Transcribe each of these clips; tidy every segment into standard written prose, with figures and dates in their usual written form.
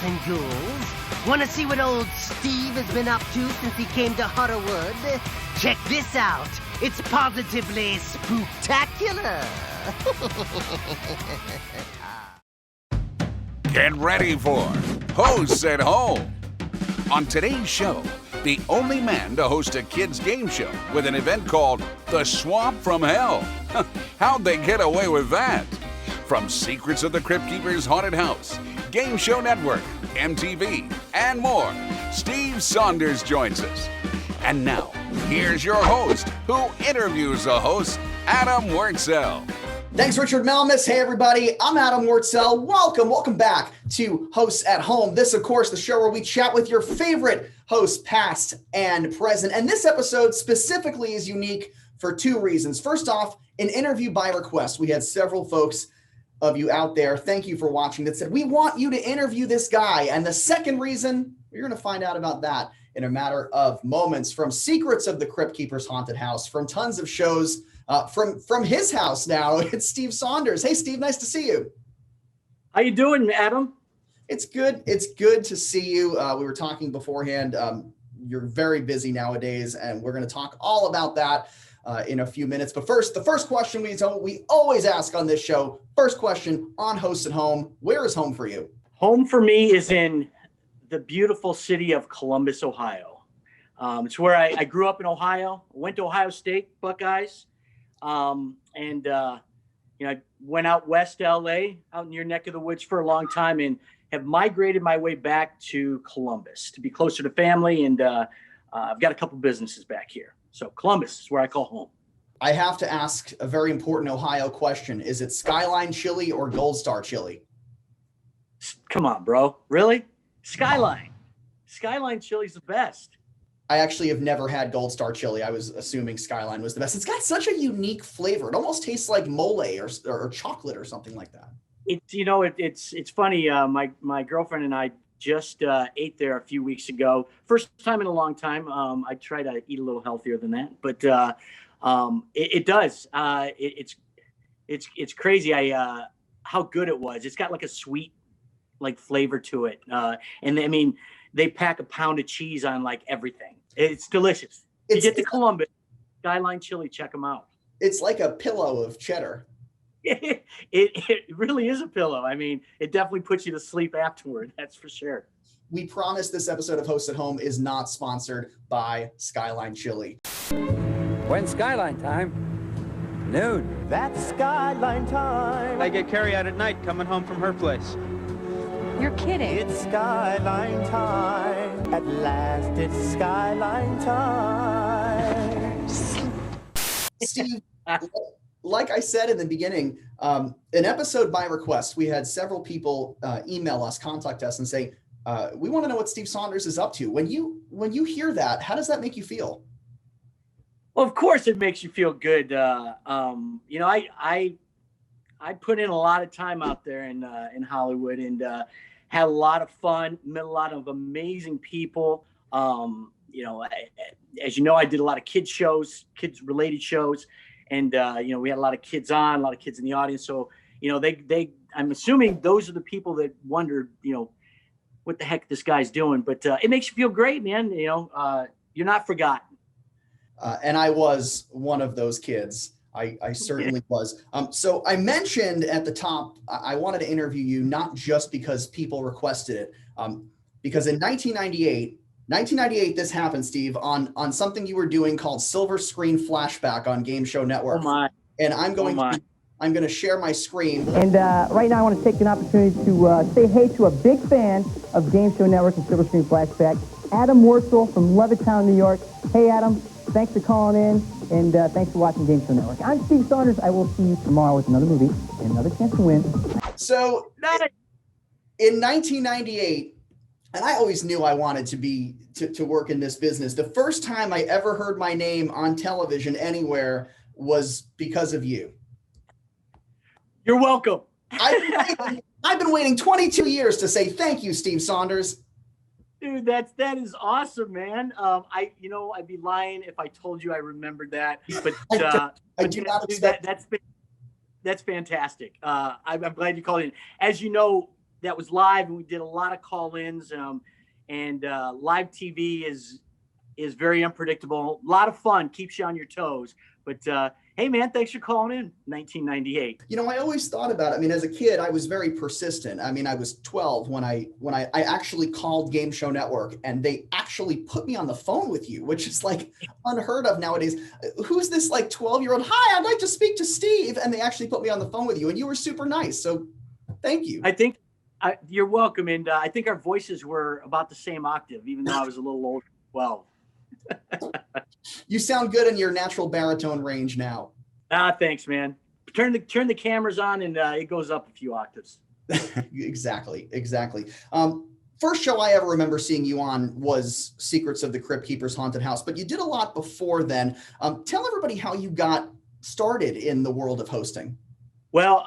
and ghouls. Want to see what old Steve has been up to since he came to Hollywood? Check this out. It's positively spooktacular. Get ready for Hosts at Home. On today's show, the only man to host a kids' game show with an event called The Swamp from Hell. How'd they get away with that? From Secrets of the Cryptkeeper's Haunted House, Game Show Network, MTV, and more, Steve Saunders joins us. And now, here's your host, who interviews the host, Adam Wurtzel. Thanks, Richard Malmus. Hey, everybody. I'm Adam Wurtzel. Welcome back to Hosts at Home. This, of course, the show where we chat with your favorite hosts, past and present. And this episode specifically is unique for two reasons. First off, an interview by request. We had several folks of you out there, thank you for watching, that said, we want you to interview this guy. And the second reason, you're going to find out about that in a matter of moments. From Secrets of the Cryptkeeper's Haunted House, from tons of shows, from his house now, it's Steve Saunders. Hey, Steve, nice to see you. How you doing, Adam? It's good. It's good to see you. We were talking beforehand. You're very busy nowadays, and we're going to talk all about that in a few minutes. But first, the first question we always ask on this show, first question on Hosts at Home, where is home for you? Home for me is in the beautiful city of Columbus, Ohio. It's where I grew up in Ohio, went to Ohio State Buckeyes, and I went out west to LA, out in your neck of the woods for a long time, and have migrated my way back to Columbus to be closer to family. And I've got a couple businesses back here. So Columbus is where I call home. I have to ask a very important Ohio question. Is it Skyline chili or Gold Star chili? Come on, bro. Really? Skyline. Skyline chili's the best. I actually have never had Gold Star chili. I was assuming Skyline was the best. It's got such a unique flavor. It almost tastes like mole or chocolate or something like that. It's funny. My girlfriend and I just ate there a few weeks ago. First time in a long time. I try to eat a little healthier than that, but it does. It's crazy. How good it was. It's got like a sweet flavor to it. And I mean, they pack a pound of cheese on like everything. It's delicious. You get to Columbus, Skyline Chili, check them out. It's like a pillow of cheddar. It really is a pillow. I mean, it definitely puts you to sleep afterward. That's for sure. We promise this episode of Hosts at Home is not sponsored by Skyline Chili. When Skyline time? Noon. That's Skyline time. I get Carrie out at night coming home from her place. You're kidding. It's Skyline time. At last, it's Skyline time. Steve, like I said in the beginning, an episode by request. We had several people email us, contact us, and say, we want to know what Steve Saunders is up to. When you hear that, how does that make you feel? Well, of course it makes you feel good. I put in a lot of time out there in Hollywood, and had a lot of fun, met a lot of amazing people. As you know, I did a lot of kids related shows, and we had a lot of kids on, a lot of kids in the audience. So, I'm assuming those are the people that wondered, what the heck this guy's doing. But it makes you feel great, man. You're not forgotten. And I was one of those kids. I certainly was. So I mentioned at the top, I wanted to interview you, not just because people requested it, because in 1998, this happened, Steve, on something you were doing called Silver Screen Flashback on Game Show Network. Oh my. And I'm going to share my screen. And right now I want to take an opportunity to say hey to a big fan of Game Show Network and Silver Screen Flashback, Adam Wurtzel from Levittown, New York. Hey, Adam, thanks for calling in, and thanks for watching Game Show Network. I'm Steve Saunders. I will see you tomorrow with another movie and another chance to win. So in 1998, and I always knew I wanted to work in this business. The first time I ever heard my name on television anywhere was because of you. You're welcome. I've been waiting 22 years to say thank you, Steve Saunders. Dude, that is awesome, man. I'd be lying if I told you I remembered that. But I do not expect that's fantastic. I'm glad you called in. As you know, that was live, and we did a lot of call-ins. And live TV is very unpredictable. A lot of fun, keeps you on your toes. But hey, man, thanks for calling in. 1998. You know, I always thought about it. I mean, as a kid, I was very persistent. I mean, I was 12 when I actually called Game Show Network, and they actually put me on the phone with you, which is like unheard of nowadays. Who's this like 12-year-old? Hi, I'd like to speak to Steve. And they actually put me on the phone with you, and you were super nice. So thank you. I think you're welcome. And I think our voices were about the same octave, even though I was a little older. 12. You sound good in your natural baritone range now. Thanks, man. Turn the cameras on, and it goes up a few octaves. Exactly. First show I ever remember seeing you on was Secrets of the Cryptkeeper's Haunted House, but you did a lot before then. Tell everybody how you got started in the world of hosting. Well,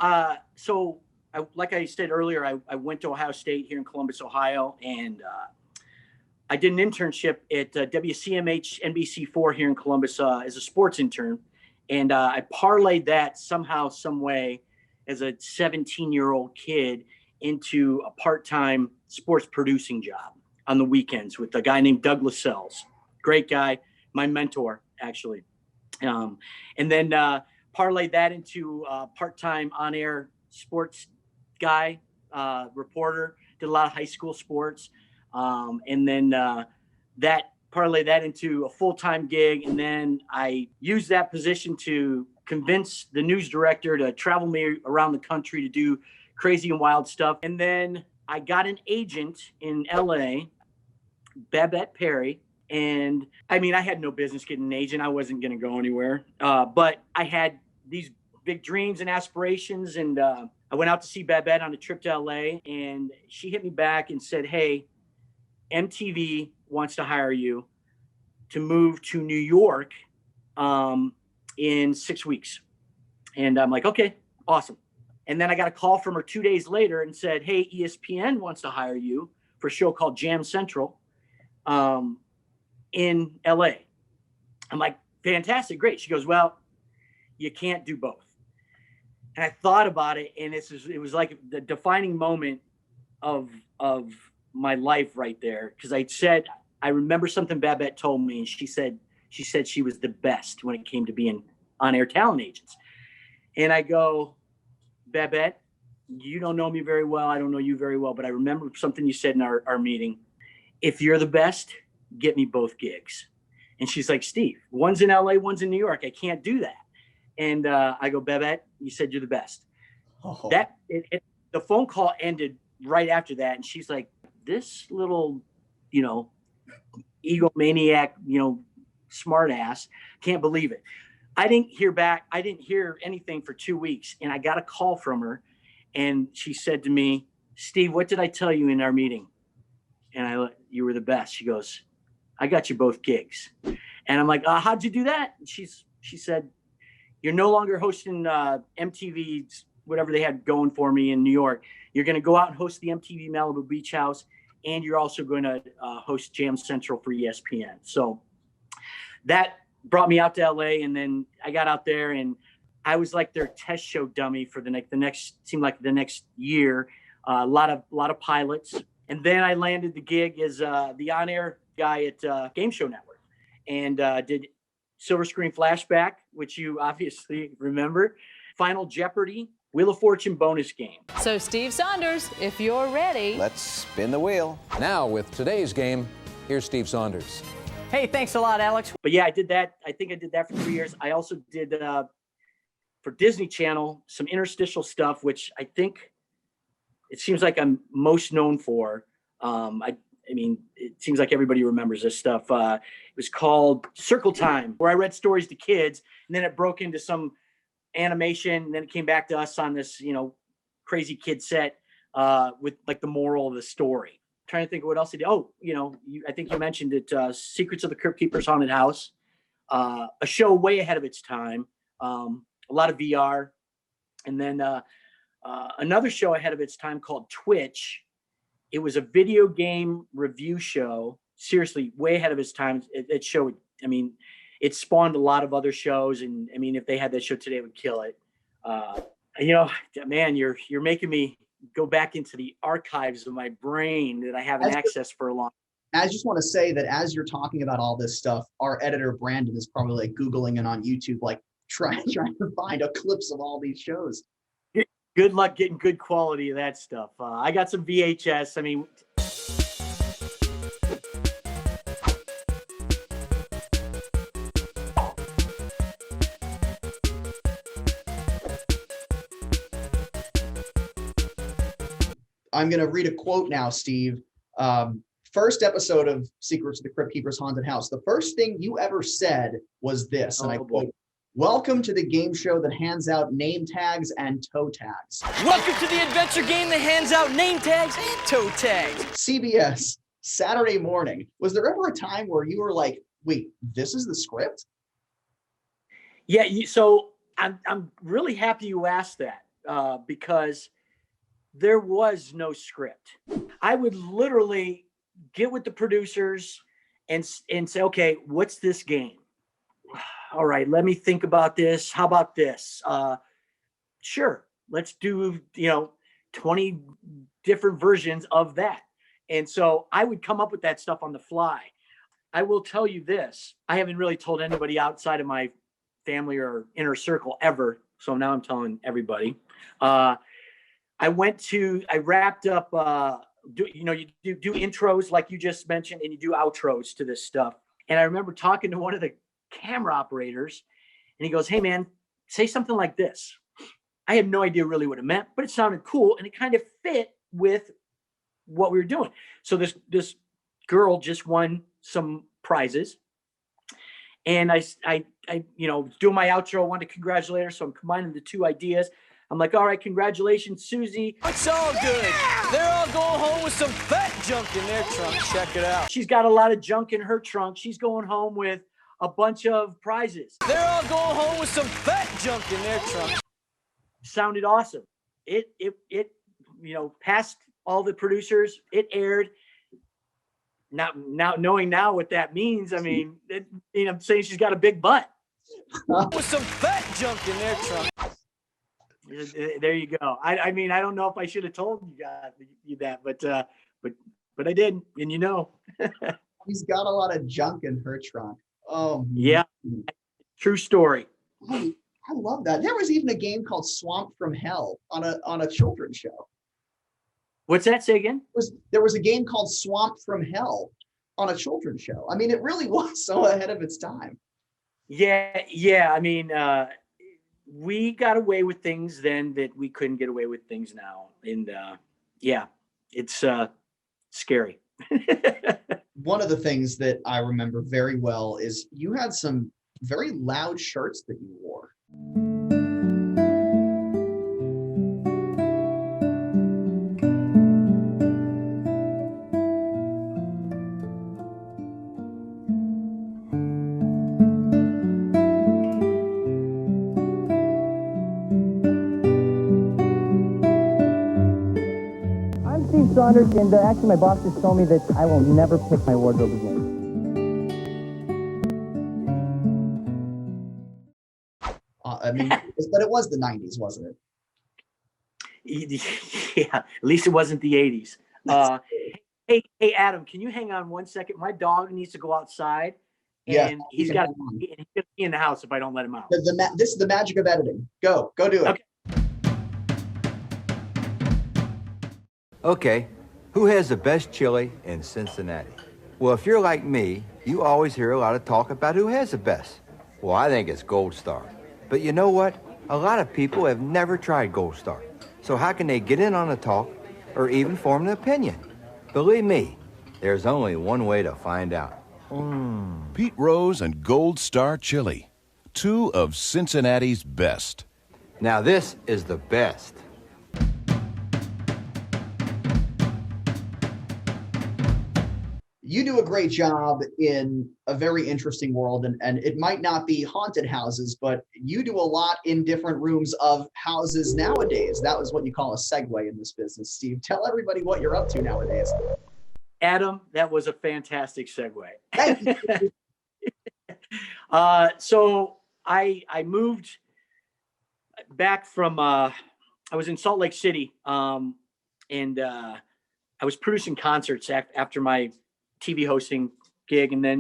like I said earlier, I went to Ohio State here in Columbus, Ohio, and I did an internship at WCMH NBC4 here in Columbus as a sports intern. And I parlayed that somehow, some way, as a 17-year-old kid into a part-time sports producing job on the weekends with a guy named Doug Lascelles. Great guy, my mentor, actually. And then parlayed that into a part-time on-air sports guy, reporter, did a lot of high school sports. And then that parlay that into a full-time gig. And then I used that position to convince the news director to travel me around the country to do crazy and wild stuff. And then I got an agent in LA, Babette Perry. And I mean, I had no business getting an agent. I wasn't going to go anywhere. But I had these big dreams and aspirations. And I went out to see Babette on a trip to LA, and she hit me back and said, hey, MTV wants to hire you to move to New York in 6 weeks. And I'm like, okay, awesome. And then I got a call from her 2 days later and said, hey, ESPN wants to hire you for a show called Jam Central in LA. I'm like, fantastic, great. She goes, well, you can't do both. And I thought about it, and it was like the defining moment of my life right there. Because I remember something Babette told me, and she said she was the best when it came to being on-air talent agents. And I go, Babette, you don't know me very well. I don't know you very well, but I remember something you said in our meeting. If you're the best, get me both gigs. And she's like, Steve, one's in LA, one's in New York. I can't do that. And I go, Babette, you said you're the best. Oh. The phone call ended right after that. And she's like, this little, egomaniac, smart ass, can't believe it. I didn't hear back. I didn't hear anything for 2 weeks. And I got a call from her, and she said to me, Steve, what did I tell you in our meeting? And you were the best. She goes, I got you both gigs. And I'm like, how'd you do that? And she said, you're no longer hosting MTV's, whatever they had going for me in New York. You're going to go out and host the MTV Malibu Beach House, and you're also going to host Jam Central for ESPN. So that brought me out to LA, and then I got out there, and I was like their test show dummy for the next year. A lot of pilots, and then I landed the gig as the on-air guy at Game Show Network, and did Silver Screen Flashback, which you obviously remember, Final Jeopardy, Wheel of Fortune bonus game. So Steve Saunders, if you're ready. Let's spin the wheel. Now with today's game, here's Steve Saunders. Hey, thanks a lot, Alex. But yeah, I did that. I think I did that for 3 years. I also did for Disney Channel some interstitial stuff, which I think it seems like I'm most known for. I mean, it seems like everybody remembers this stuff. It was called Circle Time, where I read stories to kids, and then it broke into some animation, and then it came back to us on this, crazy kid set with like the moral of the story. Trying to think of what else I did. Oh, I think you mentioned it, Secrets of the Cryptkeeper's Haunted House, a show way ahead of its time, a lot of VR, and then another show ahead of its time called Twitch. It was a video game review show, seriously, way ahead of its time. It showed, it spawned a lot of other shows, and if they had that show today, it would kill it. Man, you're making me go back into the archives of my brain that I haven't accessed for a long time. I just want to say that as you're talking about all this stuff, our editor Brandon is probably like Googling and on YouTube, like trying to find clips of all these shows. Good luck getting good quality of that stuff. I got some VHS. I mean, I'm going to read a quote now, Steve. First episode of Secrets of the Crypt Keeper's Haunted House. The first thing you ever said was this, and I quote, "Welcome to the game show that hands out name tags and toe tags." Welcome to the adventure game that hands out name tags and toe tags. CBS, Saturday morning. Was there ever a time where you were like, wait, this is the script? Yeah, so I'm really happy you asked that because there was no script. I would literally get with the producers and say, okay, what's this game? All right, let me think about this. How about this? Sure, let's do 20 different versions of that. And so I would come up with that stuff on the fly. I will tell you this, I haven't really told anybody outside of my family or inner circle ever. So now I'm telling everybody. I wrapped up, you do intros like you just mentioned, and you do outros to this stuff. And I remember talking to one of the camera operators, and he goes, "Hey man, say something like this." I had no idea really what it meant, but it sounded cool, and it kind of fit with what we were doing. So this girl just won some prizes, and I doing my outro, I wanted to congratulate her, so I'm combining the two ideas. I'm like, all right, congratulations, Susie. It's all good. They're all going home with some fat junk in their trunk. Check it out. She's got a lot of junk in her trunk. She's going home with a bunch of prizes. They're all going home with some fat junk in their trunk. Sounded awesome. It passed all the producers. It aired. Now knowing now what that means, I mean, I'm saying she's got a big butt. With some fat junk in their trunk. There you go. I mean, I don't know if I should have told you that, but I did, and He's got a lot of junk in her trunk. Oh yeah, true story. I love that. There was even a game called Swamp from Hell on a children's show. What's that? Say again? There was a game called Swamp from Hell on a children's show. I mean, it really was so ahead of its time. Yeah. I mean, we got away with things then that we couldn't get away with things now. And it's scary. One of the things that I remember very well is you had some very loud shirts that you wore. Steve Saunders, and actually my boss just told me that I will never pick my wardrobe again. But it was the 90s, wasn't it? Yeah, at least it wasn't the 80s. Hey, Adam, can you hang on 1 second? My dog needs to go outside, and he's got to be in the house if I don't let him out. This is the magic of editing. Go do it. Okay. Okay, who has the best chili in Cincinnati? Well, if you're like me, you always hear a lot of talk about who has the best. Well, I think it's Gold Star. But you know what? A lot of people have never tried Gold Star. So how can they get in on the talk or even form an opinion? Believe me, there's only one way to find out. Pete Rose and Gold Star Chili, two of Cincinnati's best. Now this is the best. You do a great job in a very interesting world, and it might not be haunted houses, but you do a lot in different rooms of houses nowadays. That was what you call a segue in this business, Steve. Tell everybody what you're up to nowadays. Adam, that was a fantastic segue. So I moved back from, I was in Salt Lake City and I was producing concerts after my TV hosting gig, and then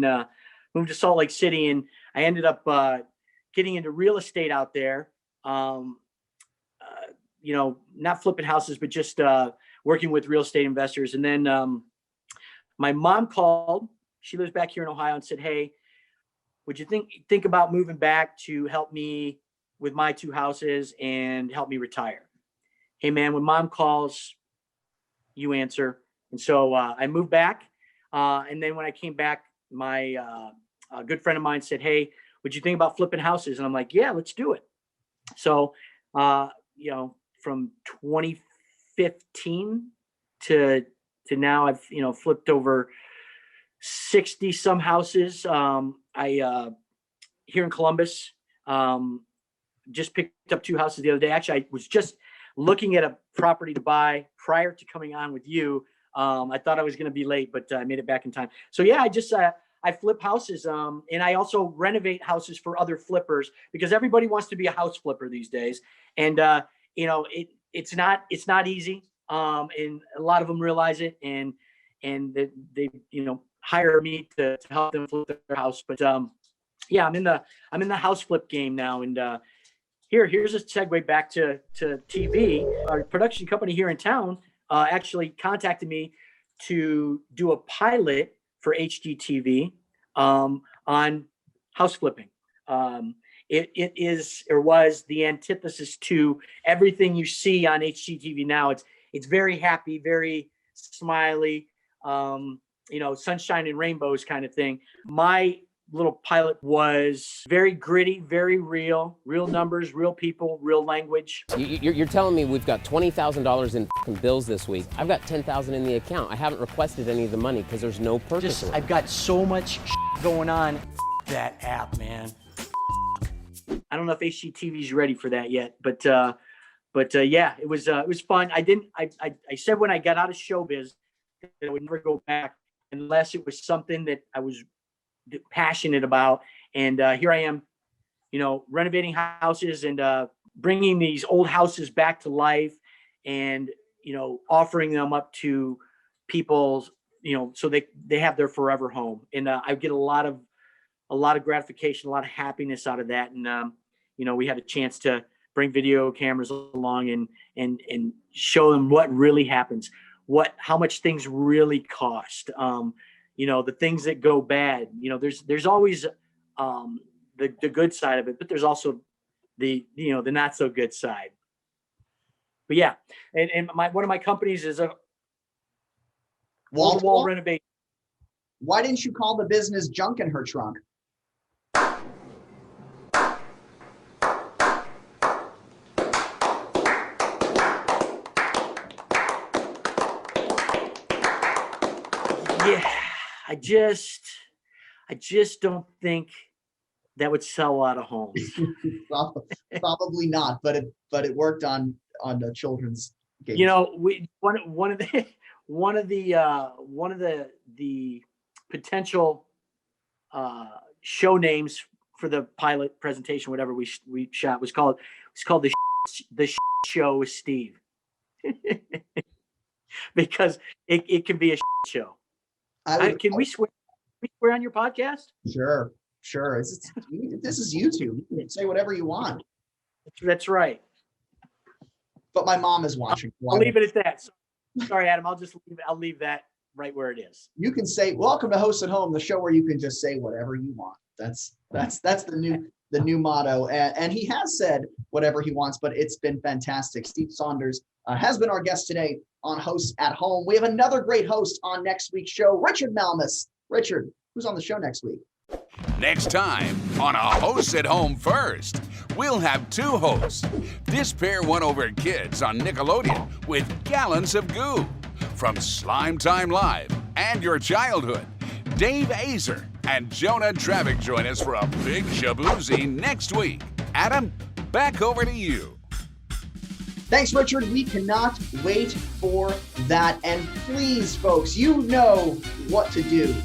moved to Salt Lake City, and I ended up getting into real estate out there. Not flipping houses, but just working with real estate investors. And then my mom called. She lives back here in Ohio, and said, "Hey, would you think about moving back to help me with my 2 houses and help me retire?" Hey man, when mom calls, you answer. And so I moved back. And then when I came back, my a good friend of mine said, "Hey, would you think about flipping houses?" And I'm like, "Yeah, let's do it." So, from 2015 to now, I've, flipped over 60 some houses. I here in Columbus, just picked up 2 houses the other day. Actually, I was just looking at a property to buy prior to coming on with you. I thought I was going to be late, but I made it back in time. So yeah, I flip houses, and I also renovate houses for other flippers, because everybody wants to be a house flipper these days. And it's not easy. And a lot of them realize it, and they hire me to help them flip their house. But yeah, I'm in the house flip game now. And here's a segue back to TV. Our production company here in town actually contacted me to do a pilot for HGTV on house flipping. It is, or was, the antithesis to everything you see on HGTV now. It's very happy, very smiley, sunshine and rainbows kind of thing. My little pilot was very gritty, very real numbers, real people, real language. You're telling me we've got $20,000 in fucking bills this week. I've got $10,000 in the account. I haven't requested any of the money because there's no purchase order. I've got so much going on. That app, man. I don't know if HGTV is ready for that yet, but yeah, it was fun. I said when I got out of showbiz that I would never go back unless it was something that I was passionate about. And here I am, renovating houses and bringing these old houses back to life, and offering them up to people, so they have their forever home. And I get a lot of gratification, a lot of happiness out of that. And we had a chance to bring video cameras along and show them what really happens, how much things really cost. The things that go bad. There's always the good side of it, but there's also the not so good side. But yeah, and one of my companies is a wall-to-wall renovation. Why didn't you call the business Junk in Her Trunk? Yeah, I just don't think that would sell a lot of homes. Probably not, but it worked on the children's games. One of the potential show names for the pilot presentation, whatever we shot, was called the show with Steve, because it can be a show. Can we swear on your podcast? Sure. This is YouTube. You can say whatever you want. That's right. But my mom is watching. I'll leave it at that. Sorry, Adam. I'll leave that right where it is. You can say, "Welcome to Host at Home," the show where you can just say whatever you want. That's the new motto. And he has said whatever he wants, but it's been fantastic. Steve Saunders has been our guest today on Hosts at Home. We have another great host on next week's show, Richard Malmus. Richard, who's on the show next week? Next time on A Host at Home First, we'll have 2 hosts. This pair won over kids on Nickelodeon with gallons of goo. From Slime Time Live and Your Childhood, Dave Azer and Jonah Travick join us for a big shaboozy next week. Adam, back over to you. Thanks, Richard. We cannot wait for that. And please, folks, you know what to do.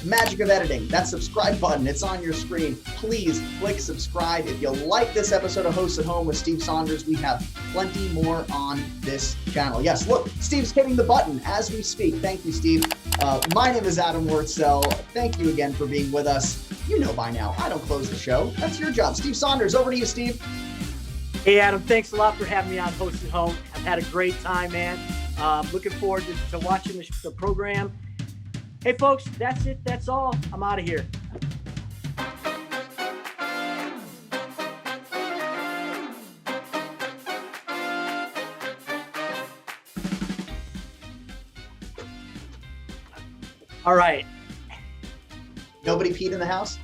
magic of editing, that subscribe button, it's on your screen. Please click subscribe. If you like this episode of Hosts at Home with Steve Saunders, we have plenty more on this channel. Yes, look, Steve's hitting the button as we speak. Thank you, Steve. My name is Adam Wurtzel. Thank you again for being with us. You know by now, I don't close the show. That's your job. Steve Saunders, over to you, Steve. Hey, Adam, thanks a lot for having me on Host at Home. I've had a great time, man. Looking forward to watching the program. Hey, folks, that's it. That's all. I'm out of here. All right. Nobody peed in the house?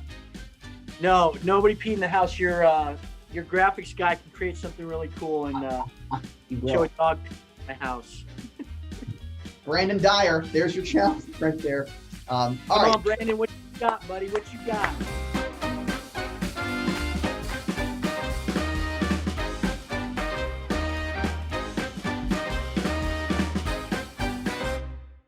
No, nobody peed in the house. Your graphics guy can create something really cool and show a dog in the house. Brandon Dyer, there's your challenge right there. Come on, Brandon, what you got, buddy? What you got?